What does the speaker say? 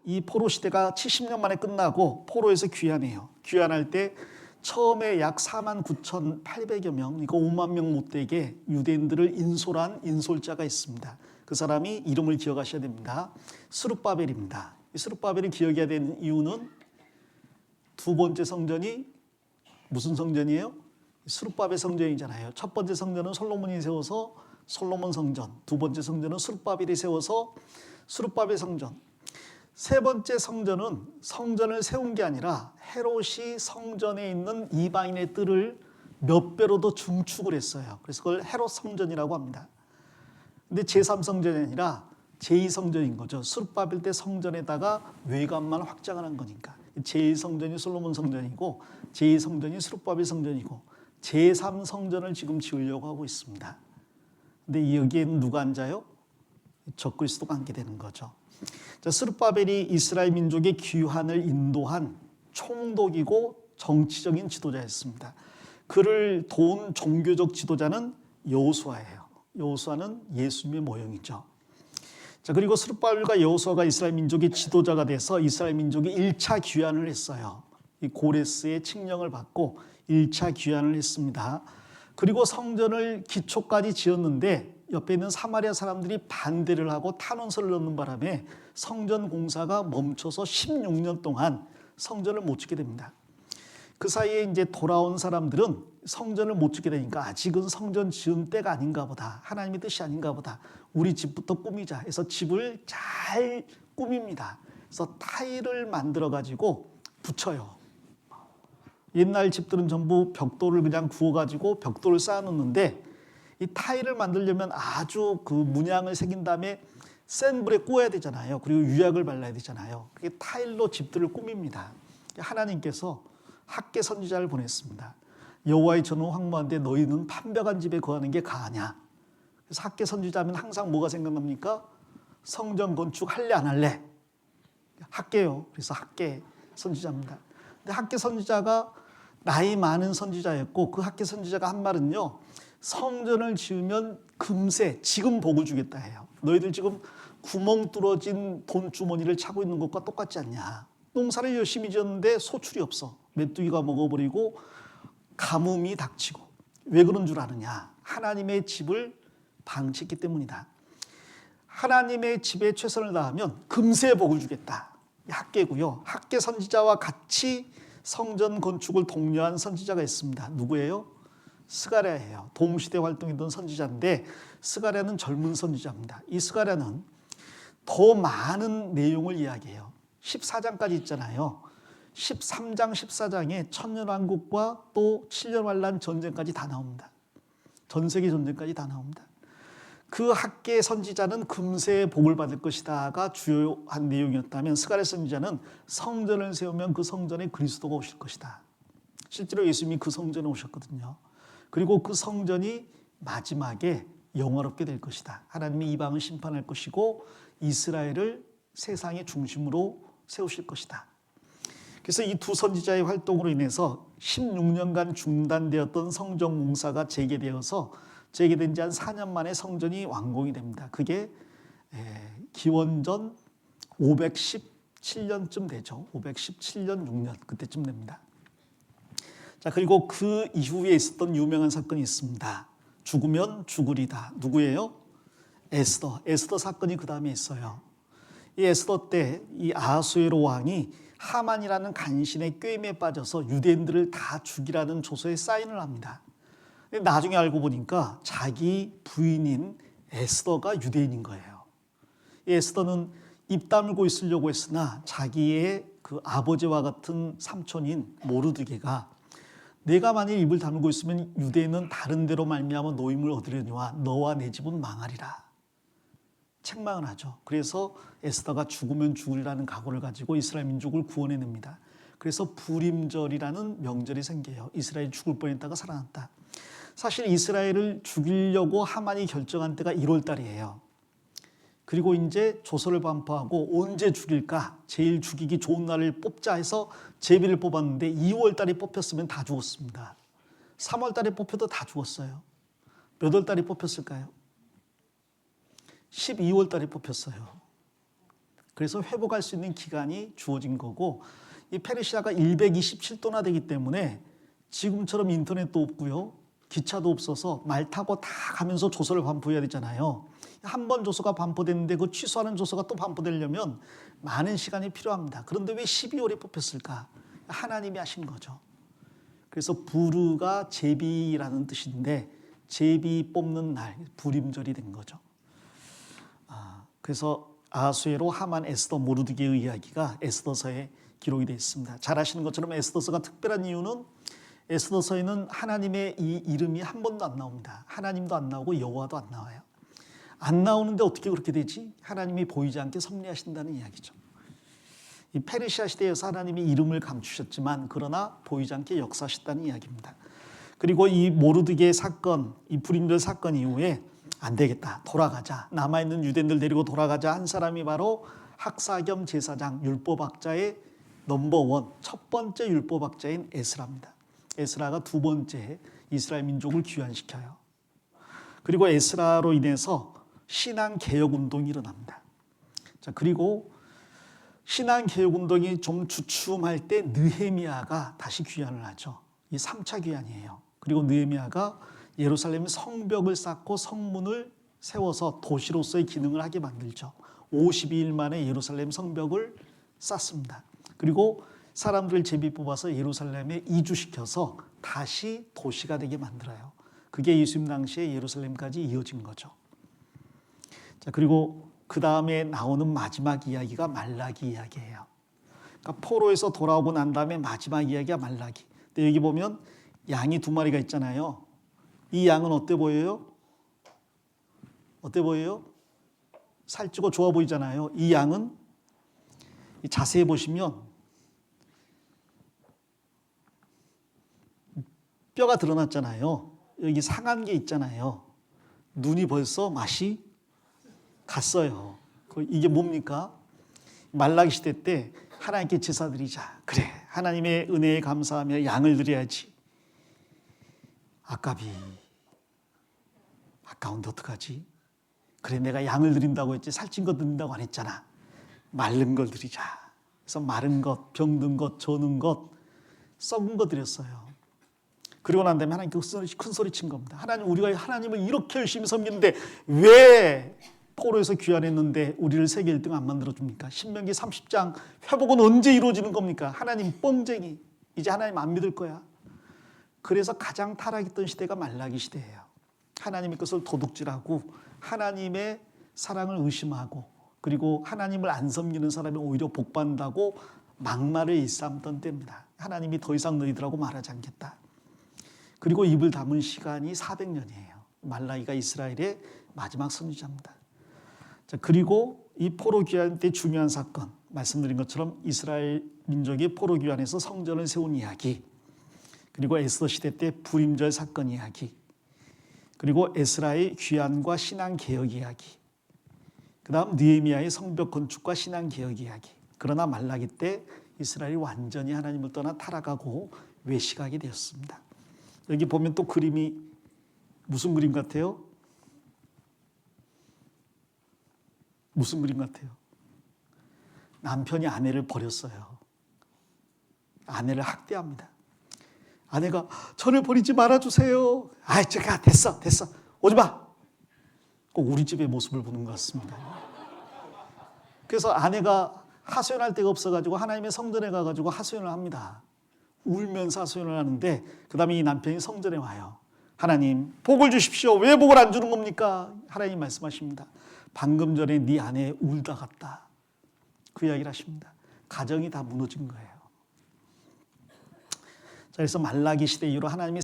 이 포로 시대가 70년 만에 끝나고 포로에서 귀환해요. 귀환할 때 처음에 약 49,800여 명, 이거 5만 명 못되게 유대인들을 인솔한 인솔자가 있습니다. 그 사람이 이름을 기억하셔야 됩니다. 스룹바벨입니다. 이 스룹바벨을 기억해야 되는 이유는 두 번째 성전이 무슨 성전이에요? 스룹바벨 성전이잖아요. 첫 번째 성전은 솔로몬이 세워서 솔로몬 성전, 두 번째 성전은 스룹바벨이 세워서 스룹바벨 성전. 세 번째 성전은 성전을 세운 게 아니라 헤롯이 성전에 있는 이방인의 뜰을 몇 배로 더 증축을 했어요. 그래서 그걸 헤롯 성전이라고 합니다. 근데 제3성전이 아니라 제2성전인 거죠. 스룹바벨 때 성전에다가 외관만 확장을 한 거니까. 제1성전이 솔로몬 성전이고 제2성전이 스룹바벨 성전이고 제3성전을 지금 지으려고 하고 있습니다. 근데 여기에는 누가 앉아요? 적그리스도가 앉게 되는 거죠. 자, 스룹바벨이 이스라엘 민족의 귀환을 인도한 총독이고 정치적인 지도자였습니다. 그를 도운 종교적 지도자는 여호수아예요. 여호수아는 예수님의 모형이죠. 자, 그리고 스룹바벨과 여호수아가 이스라엘 민족의 지도자가 돼서 이스라엘 민족이 1차 귀환을 했어요. 이 고레스의 칙령을 받고 1차 귀환을 했습니다. 그리고 성전을 기초까지 지었는데 옆에 있는 사마리아 사람들이 반대를 하고 탄원서를 넣는 바람에 성전 공사가 멈춰서 16년 동안 성전을 못 짓게 됩니다. 그 사이에 이제 돌아온 사람들은 성전을 못 짓게 되니까 아직은 성전 지은 때가 아닌가 보다. 하나님의 뜻이 아닌가 보다. 우리 집부터 꾸미자 해서 집을 잘 꾸밉니다. 그래서 타일을 만들어 가지고 붙여요. 옛날 집들은 전부 벽돌을 그냥 구워가지고 벽돌을 쌓아놓는데 이 타일을 만들려면 아주 그 문양을 새긴 다음에 센 불에 구워야 되잖아요. 그리고 유약을 발라야 되잖아요. 그게 타일로 집들을 꾸밉니다. 하나님께서 학개 선지자를 보냈습니다. 여호와의 전은 황무한데 너희는 판벽한 집에 거하는 게 가하냐. 그래서 학개 선지자면 항상 뭐가 생각납니까? 성전 건축 할래 안 할래? 학개요. 그래서 학개 선지자입니다. 근데 학개 선지자가 나이 많은 선지자였고 그 학개 선지자가 한 말은요. 성전을 지으면 금세 지금 복을 주겠다 해요. 너희들 지금 구멍 뚫어진 돈주머니를 차고 있는 것과 똑같지 않냐. 농사를 열심히 지었는데 소출이 없어. 메뚜기가 먹어버리고 가뭄이 닥치고. 왜 그런 줄 아느냐. 하나님의 집을 방치했기 때문이다. 하나님의 집에 최선을 다하면 금세 복을 주겠다. 학개고요. 학개 선지자와 같이 성전 건축을 독려한 선지자가 있습니다. 누구예요? 스가랴예요. 동시대 활동했던 선지자인데 스가랴는 젊은 선지자입니다. 이 스가랴는 더 많은 내용을 이야기해요. 14장까지 있잖아요. 13장, 14장에 천년왕국과 또 7년환란 전쟁까지 다 나옵니다. 전세계 전쟁까지 다 나옵니다. 그 학계 선지자는 금세 복을 받을 것이다가 주요한 내용이었다면 스가랴 선지자는 성전을 세우면 그 성전에 그리스도가 오실 것이다. 실제로 예수님이 그 성전에 오셨거든요. 그리고 그 성전이 마지막에 영화롭게 될 것이다. 하나님이 이방을 심판할 것이고 이스라엘을 세상의 중심으로 세우실 것이다. 그래서 이 두 선지자의 활동으로 인해서 16년간 중단되었던 성전 공사가 재개되어서 재개된 지 한 4년 만에 성전이 완공이 됩니다. 그게 기원전 517년쯤 되죠. 517년, 6년 그때쯤 됩니다. 자, 그리고 그 이후에 있었던 유명한 사건이 있습니다. 죽으면 죽으리다. 누구예요? 에스더. 에스더 사건이 그 다음에 있어요. 이 에스더 때 이 아하수에로 왕이 하만이라는 간신의 꾀임에 빠져서 유대인들을 다 죽이라는 조서에 사인을 합니다. 나중에 알고 보니까 자기 부인인 에스더가 유대인인 거예요. 이 에스더는 입 다물고 있으려고 했으나 자기의 그 아버지와 같은 삼촌인 모르드게가 내가 만일 입을 다물고 있으면 유대인은 다른 데로 말미암아 노임을 얻으려니와 너와 내 집은 망하리라. 책망을 하죠. 그래서 에스더가 죽으면 죽으리라는 각오를 가지고 이스라엘 민족을 구원해냅니다. 그래서 부림절이라는 명절이 생겨요. 이스라엘이 죽을 뻔했다가 살아났다. 사실 이스라엘을 죽이려고 하만이 결정한 때가 1월 달이에요. 그리고 이제 조서를 반포하고 언제 죽일까? 제일 죽이기 좋은 날을 뽑자 해서 제비를 뽑았는데 2월 달에 뽑혔으면 다 죽었습니다. 3월 달에 뽑혀도 다 죽었어요. 몇 월 달에 뽑혔을까요? 12월 달에 뽑혔어요. 그래서 회복할 수 있는 기간이 주어진 거고, 이 페르시아가 127도나 되기 때문에 지금처럼 인터넷도 없고요, 기차도 없어서 말 타고 다 가면서 조서를 반포해야 되잖아요. 한 번 조서가 반포됐는데 그 취소하는 조서가 또 반포되려면 많은 시간이 필요합니다. 그런데 왜 12월에 뽑혔을까? 하나님이 하신 거죠. 그래서 부르가 제비라는 뜻인데 제비 뽑는 날, 불임절이 된 거죠. 그래서 아하수에로, 하만, 에스더, 모르드게의 이야기가 에스더서에 기록이 되어 있습니다. 잘 아시는 것처럼 에스더서가 특별한 이유는 에스더서에는 하나님의 이 이름이 한 번도 안 나옵니다. 하나님도 안 나오고 여호와도 안 나와요. 안 나오는데 어떻게 그렇게 되지? 하나님이 보이지 않게 섭리하신다는 이야기죠. 이 페르시아 시대에서 하나님이 이름을 감추셨지만 그러나 보이지 않게 역사하셨다는 이야기입니다. 그리고 이 모르드게 사건, 이 불임절 사건 이후에 안 되겠다, 돌아가자, 남아있는 유대인들 데리고 돌아가자 한 사람이 바로 학사 겸 제사장, 율법학자의 넘버원, 첫 번째 율법학자인 에스라입니다. 에스라가 두 번째 이스라엘 민족을 귀환시켜요. 그리고 에스라로 인해서 신앙개혁운동이 일어납니다. 자, 그리고 신앙개혁운동이 좀 주춤할 때 느헤미야가 다시 귀환을 하죠. 이 3차 귀환이에요. 그리고 느헤미야가 예루살렘 성벽을 쌓고 성문을 세워서 도시로서의 기능을 하게 만들죠. 52일 만에 예루살렘 성벽을 쌓습니다. 그리고 사람들을 제비 뽑아서 예루살렘에 이주시켜서 다시 도시가 되게 만들어요. 그게 예수님 당시에 예루살렘까지 이어진 거죠. 자, 그리고 그 다음에 나오는 마지막 이야기가 말라기 이야기예요. 그러니까 포로에서 돌아오고 난 다음에 마지막 이야기가 말라기. 근데 여기 보면 양이 두 마리가 있잖아요. 이 양은 어때 보여요? 어때 보여요? 살찌고 좋아 보이잖아요. 이 양은 자세히 보시면 뼈가 드러났잖아요. 여기 상한 게 있잖아요. 눈이 벌써 맛이 갔어요. 이게 뭡니까? 말라기 시대 때 하나님께 제사 드리자. 그래, 하나님의 은혜에 감사하며 양을 드려야지. 아까운데 어떡하지? 그래, 내가 양을 드린다고 했지 살찐 거 드린다고 안 했잖아. 마른 걸 드리자. 그래서 마른 것, 병든 것, 저는 것, 썩은 거 드렸어요. 그리고 난 다음에 하나님께 큰 소리 친 겁니다. 하나님, 우리가 하나님을 이렇게 열심히 섬기는데 왜 포로에서 귀환했는데 우리를 세계 1등 안 만들어줍니까? 신명기 30장 회복은 언제 이루어지는 겁니까? 하나님 뻥쟁이, 이제 하나님 안 믿을 거야. 그래서 가장 타락했던 시대가 말라기 시대예요. 하나님의 것을 도둑질하고 하나님의 사랑을 의심하고 그리고 하나님을 안 섬기는 사람이 오히려 복받는다고 막말을 일삼던 때입니다. 하나님이 더 이상 너희들하고 말하지 않겠다. 그리고 입을 다문 시간이 400년이에요. 말라기가 이스라엘의 마지막 선지자입니다. 자, 그리고 이 포로 귀환 때 중요한 사건, 말씀드린 것처럼 이스라엘 민족이 포로 귀환에서 성전을 세운 이야기, 그리고 에스더 시대 때 불임절 사건 이야기, 그리고 에스라의 귀환과 신앙 개혁 이야기, 그 다음 느헤미야의 성벽 건축과 신앙 개혁 이야기. 그러나 말라기 때 이스라엘이 완전히 하나님을 떠나 타락하고 외식하게 되었습니다. 여기 보면 또 그림이 무슨 그림 같아요? 무슨 그림 같아요? 남편이 아내를 버렸어요. 아내를 학대합니다. 아내가 저를 버리지 말아주세요. 아이, 제가 됐어. 오지 마. 꼭 우리 집의 모습을 보는 것 같습니다. 그래서 아내가 하소연할 데가 없어가지고 하나님의 성전에 가가지고 하소연을 합니다. 울면서 하소연을 하는데 그 다음에 이 남편이 성전에 와요. 하나님, 복을 주십시오. 왜 복을 안 주는 겁니까? 하나님 말씀하십니다. 방금 전에 네 아내 울다 갔다. 그 이야기를 하십니다. 가정이 다 무너진 거예요. 자, 그래서 말라기 시대 이후로 하나님이